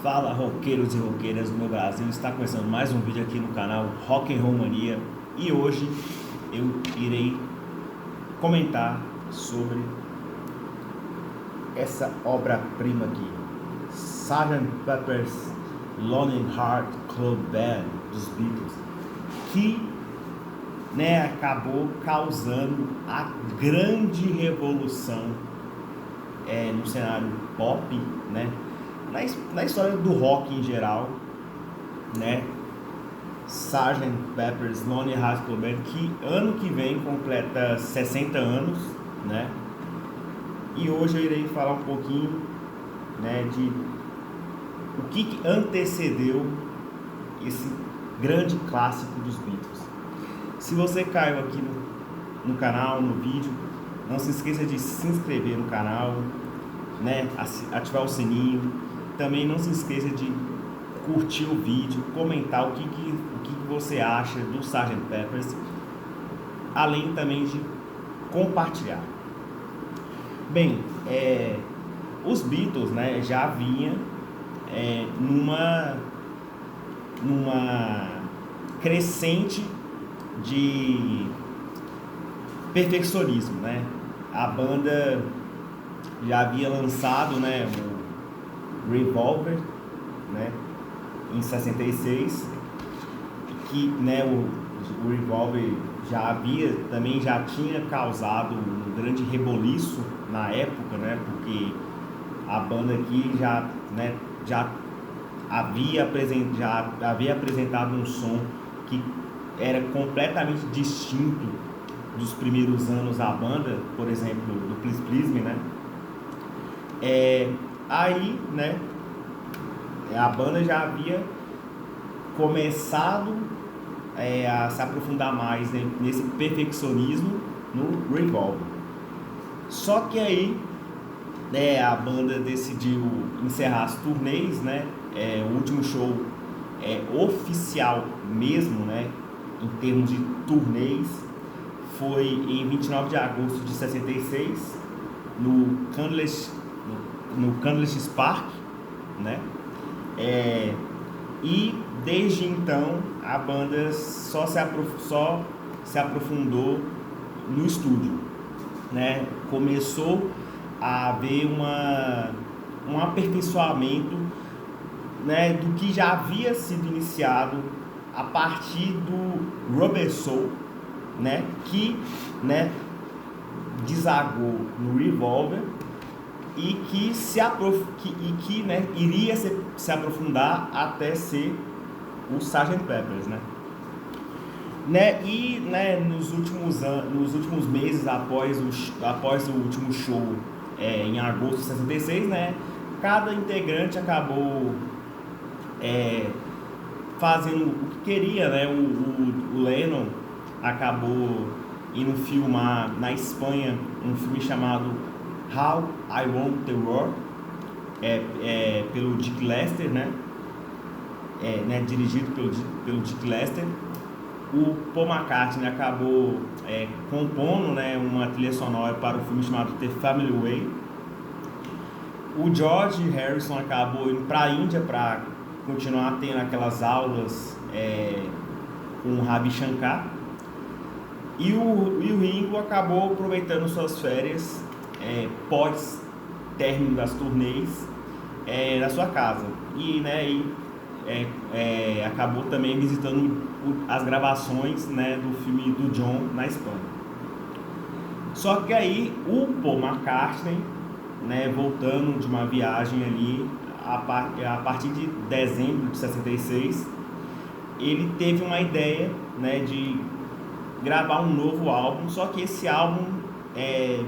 Fala, roqueiros e roqueiras do meu Brasil, está começando mais um vídeo aqui no canal Rock and Roll Mania e hoje eu irei comentar sobre essa obra-prima aqui, Sgt. Pepper's Lonely Heart Club Band dos Beatles, que acabou causando a grande revolução no cenário pop, na história do rock em geral, Sgt. Pepper's Lonely Hearts Club Band, que ano que vem completa 60 anos, e hoje eu irei falar um pouquinho, de o que antecedeu esse grande clássico dos Beatles. Se você caiu aqui no canal, no vídeo, não se esqueça de se inscrever no canal, ativar o sininho. Também não se esqueça de curtir o vídeo, comentar o que você acha do Sgt. Pepper's, além também de compartilhar. Bem, os Beatles, já vinha numa crescente de perfeccionismo, A banda já havia lançado, o Revolver, em 66, que o Revolver já tinha causado um grande reboliço na época, porque a banda aqui já havia apresentado um som que era completamente distinto dos primeiros anos da banda, por exemplo, do Please Please Me, Aí, a banda já havia começado a se aprofundar mais nesse perfeccionismo no Revolver. Só que aí, a banda decidiu encerrar as turnês, o último show oficial mesmo, em termos de turnês, foi em 29 de agosto de 66, no Candlestick Park, e desde então a banda só se aprofundou no estúdio, Começou a haver um aperfeiçoamento, do que já havia sido iniciado a partir do Rubber Soul, que desagou no Revolver e que iria se aprofundar até ser o Sgt. Pepper's, E nos últimos meses após o último show em agosto de 66, cada integrante acabou fazendo o que queria, o Lennon acabou indo filmar na Espanha um filme chamado How I Want the World, pelo Dick Lester, dirigido pelo Dick Lester. O Paul McCartney acabou compondo, uma trilha sonora para o filme chamado The Family Way. O George Harrison acabou indo para a Índia para continuar tendo aquelas aulas com o Ravi Shankar. E o Ringo acabou aproveitando suas férias pós término das turnês na sua casa. E acabou também visitando as gravações do filme do John na Espanha. Só que aí o Paul McCartney, voltando de uma viagem ali a partir de dezembro de 66, ele teve uma ideia de gravar um novo álbum, só que esse álbum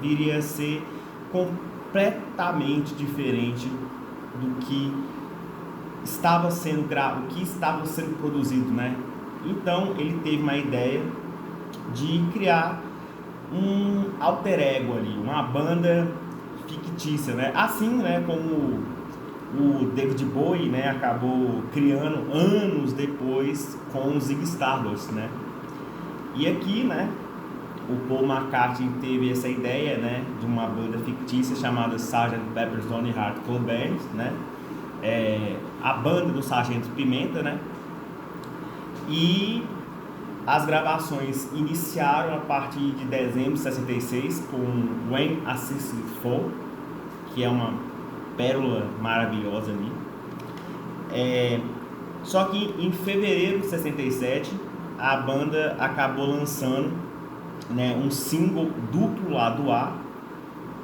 viria a ser completamente diferente do que estava sendo produzido, Então ele teve uma ideia de criar um alter ego ali, uma banda fictícia, Assim, como o David Bowie, acabou criando anos depois com o Ziggy Stardust, E aqui, o Paul McCartney teve essa ideia, de uma banda fictícia chamada Sgt. Pepper's Lonely Hearts Club Band, a banda do Sargento Pimenta, né? E as gravações iniciaram a partir de dezembro de 66 com When a Sixth Fall, que é uma pérola maravilhosa ali. Só que em fevereiro de 67 a banda acabou lançando, né, um single duplo lado A,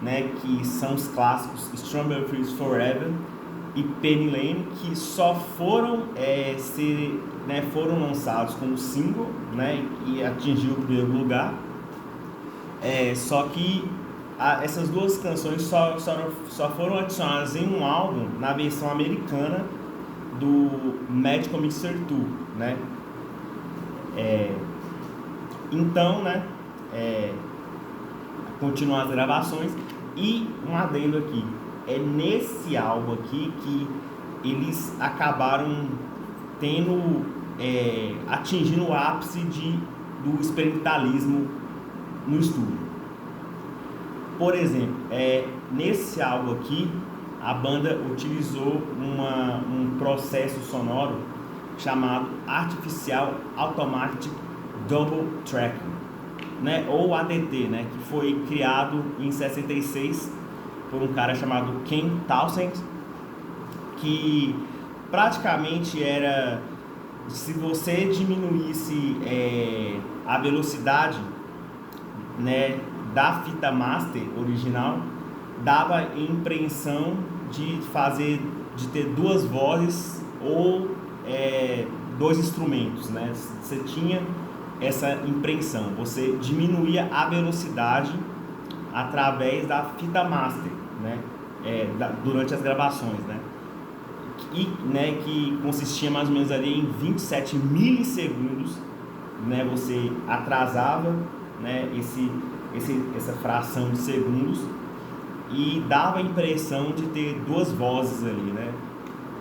né, que são os clássicos Strawberry Fields Forever e Penny Lane, que só foram foram lançados como single, né, e atingiu o primeiro lugar. Só que essas duas canções só foram adicionadas em um álbum na versão americana do Magical Mixer 2, né? Então, né, continuam as gravações. E um adendo aqui, é nesse álbum aqui que eles acabaram atingindo o ápice do experimentalismo no estúdio. Por exemplo, nesse álbum aqui, a banda utilizou um processo sonoro chamado Artificial Automatic Double Tracking, né, ou ADT, né, que foi criado em 66 por um cara chamado Ken Townsend, que praticamente era, se você diminuísse a velocidade, né, da fita master original, dava a impressão de ter duas vozes ou dois instrumentos, né? Você tinha essa impressão, você diminuía a velocidade através da fita master, né? Durante as gravações, né? Que consistia mais ou menos ali em 27 milissegundos, né? Você atrasava, né, essa fração de segundos e dava a impressão de ter duas vozes ali, né?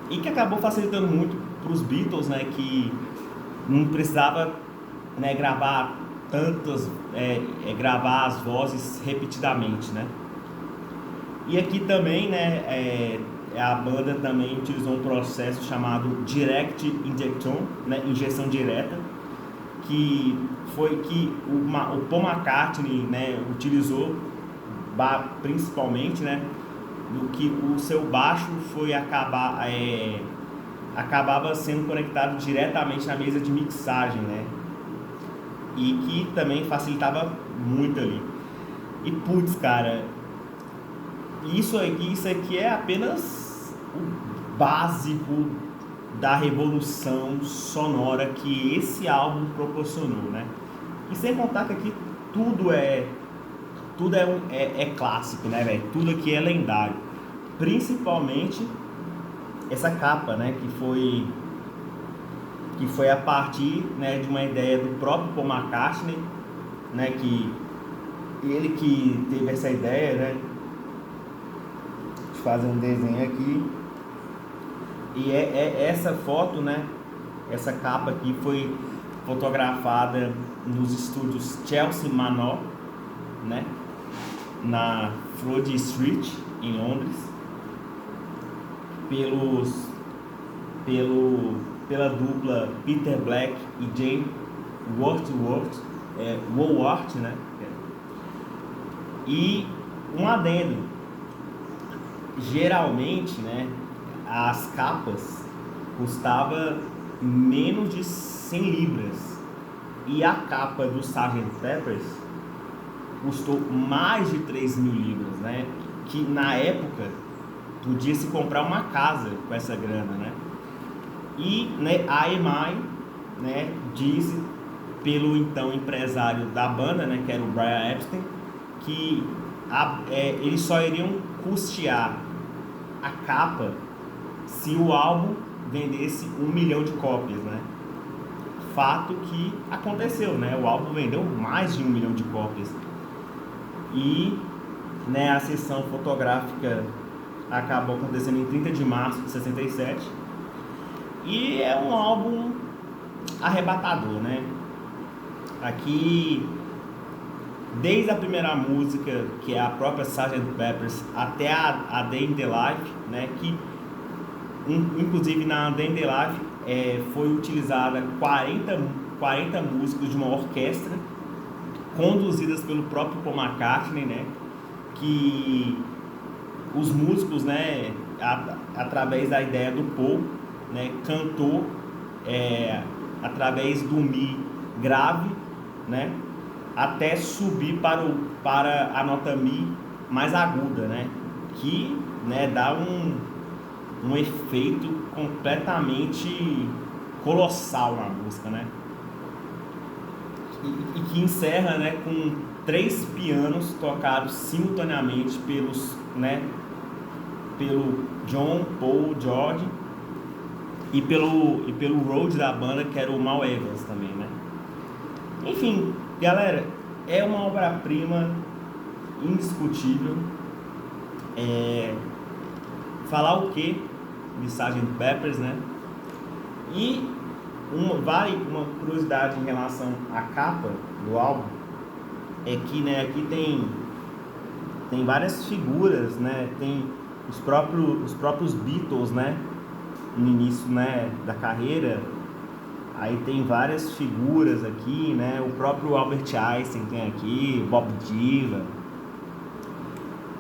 E que acabou facilitando muito para os Beatles, né? Que não precisava, né, gravar as vozes repetidamente, né? E aqui também, né, a banda também utilizou um processo chamado Direct Injection, né, injeção direta, que foi que o Paul McCartney, né, utilizou principalmente, né, do que o seu baixo acabava sendo conectado diretamente na mesa de mixagem, né, e que também facilitava muito ali. E putz, cara, isso aqui é apenas o básico da revolução sonora que esse álbum proporcionou, né? E sem contar que aqui tudo é clássico, né, velho? Tudo aqui é lendário. Principalmente essa capa, né, que foi a partir, né, de uma ideia do próprio Paul McCartney, né, que ele que teve essa ideia, né, de fazer um desenho aqui. E essa foto, né, essa capa aqui foi fotografada nos estúdios Chelsea Manor, né, na Flood Street, em Londres, pela dupla Peter Black e Jane Woolworth, né? E um adendo, geralmente, né, as capas custavam menos de 100 libras e a capa do Sgt. Pepper's custou mais de 3.000 libras, né? Que na época podia se comprar uma casa com essa grana, né? E, né, a EMI, né, disse pelo então empresário da banda, né, que era o Brian Epstein, que eles só iriam custear a capa se o álbum vendesse 1 milhão de cópias, né? Fato que aconteceu, né? O álbum vendeu mais de 1 milhão de cópias. E, né, a sessão fotográfica acabou acontecendo em 30 de março de 67. E é um álbum arrebatador, né? Aqui, desde a primeira música, que é a própria Sgt. Pepper's, até a Day in the Life, né? Que inclusive na Day in the Life foi utilizada 40 músicos de uma orquestra conduzidas pelo próprio Paul McCartney, né? Que os músicos, né, através da ideia do Paul, né, cantou através do Mi grave, né, até subir para a nota Mi mais aguda, né, que, né, dá um efeito completamente colossal na música, né, e que encerra, né, com 3 pianos tocados simultaneamente pelo John, Paul, George e pelo Rhodes da banda, que era o Mal Evans também, né? Enfim, galera, é uma obra-prima indiscutível. Falar o que de Sgt. Pepper's, né? E uma curiosidade em relação à capa do álbum é que, né, aqui tem várias figuras, né? Tem os próprios Beatles, né? No início, né, da carreira. Aí tem várias figuras aqui, né? O próprio Albert Einstein tem aqui, Bob Dylan,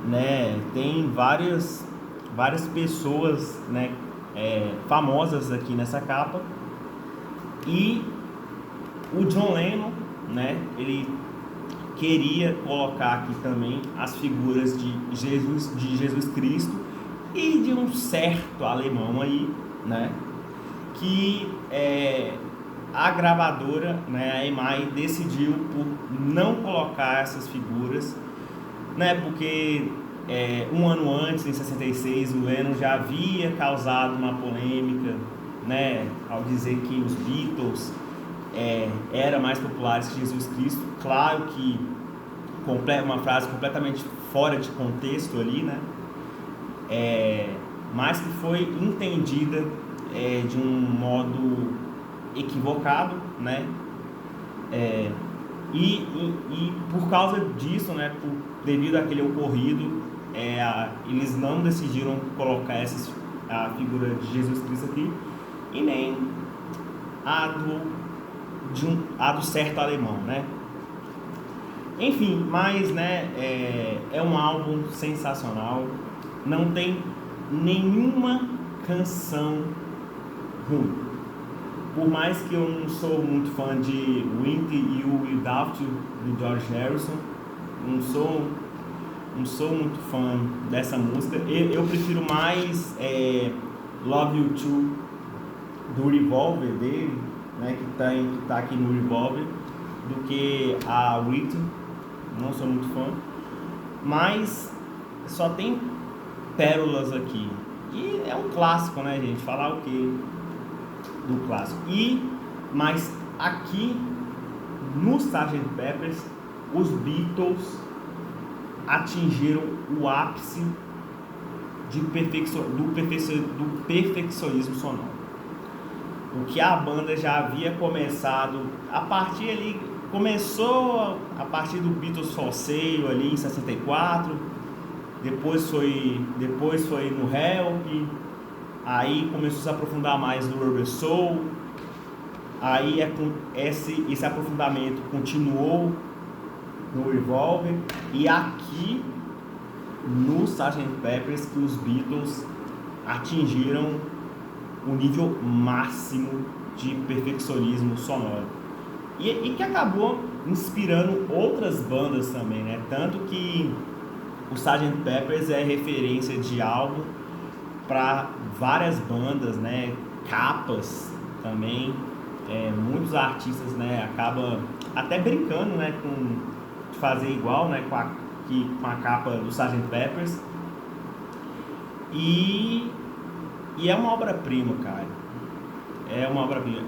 né? Tem várias pessoas, né, famosas aqui nessa capa. E o John Lennon, né, ele queria colocar aqui também as figuras de Jesus Cristo e de um certo alemão aí, né, que a gravadora, né, a EMI, decidiu por não colocar essas figuras, né, porque um ano antes, em 66, o Lennon já havia causado uma polêmica, né, ao dizer que os Beatles eram mais populares que Jesus Cristo. Claro que uma frase completamente fora de contexto ali, né, mas que foi entendida de um modo equivocado, né, e por causa disso, né, devido àquele ocorrido, eles não decidiram colocar a figura de Jesus Cristo aqui e nem a do certo alemão, né? Enfim, mas, né, é um álbum sensacional, não tem nenhuma canção ruim. Por mais que eu não sou muito fã de With You Without You, de George Harrison, não sou muito fã dessa música. Eu prefiro mais Love You Too, do Revolver dele, né, que tá aqui no Revolver, do que a With You. Não sou muito fã, mas só tem pérolas aqui. E é um clássico, né, gente? Falar o quê do clássico? Mas aqui no Sgt. Pepper's, os Beatles atingiram o ápice do perfeccionismo sonoro. O que a banda já havia começado começou a partir do Beatles for Sale ali em 64, depois foi no Help, aí começou a se aprofundar mais no Rubber Soul, aí esse aprofundamento continuou no Revolver, e aqui no Sgt. Pepper's que os Beatles atingiram o nível máximo de perfeccionismo sonoro. E que acabou inspirando outras bandas também, né? Tanto que o Sgt. Pepper's é referência de álbum para várias bandas, né? Capas também. Muitos artistas, né, acabam até brincando, né, de fazer igual, né, com a capa do Sgt. Pepper's. E é uma obra-prima, cara. É uma obra-prima.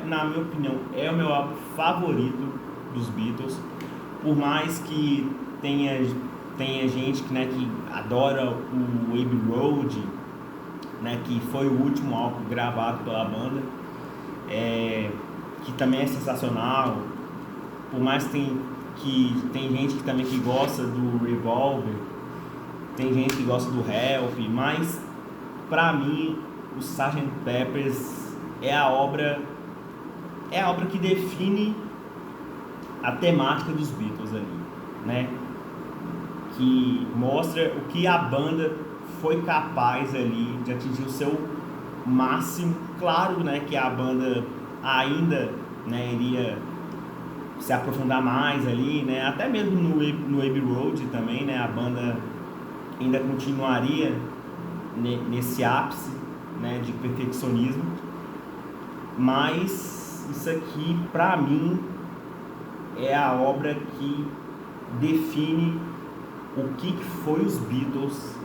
Na minha opinião, é o meu álbum favorito dos Beatles. Por mais que tenha gente que, né, que adora o Abbey Road, né, que foi o último álbum gravado pela banda, que também é sensacional. Por mais que tem gente que também que gosta do Revolver, tem gente que gosta do Help, mas pra mim o Sgt. Pepper's é a obra que define a temática dos Beatles ali, né? Que mostra o que a banda foi capaz ali de atingir o seu máximo. Claro, né, que a banda ainda, né, iria se aprofundar mais ali, né, até mesmo no Abbey Road também, né, a banda ainda continuaria nesse ápice, né, de perfeccionismo. Mas isso aqui, pra mim, é a obra que define o que foi os Beatles,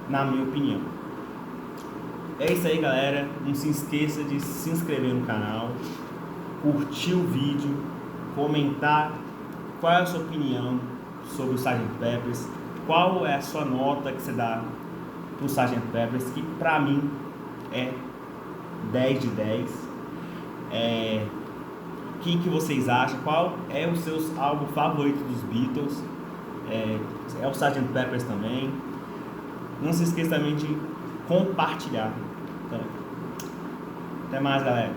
na minha opinião. É isso aí, galera. Não se esqueça de se inscrever no canal, curtir o vídeo, comentar qual é a sua opinião sobre o Sgt. Pepper's, qual é a sua nota que você dá pro Sgt. Pepper's, que pra mim é 10 de 10. O que vocês acham? Qual é o seu álbum favorito dos Beatles? É o Sgt. Pepper's também. Não se esqueça também de compartilhar. Então, até mais, galera.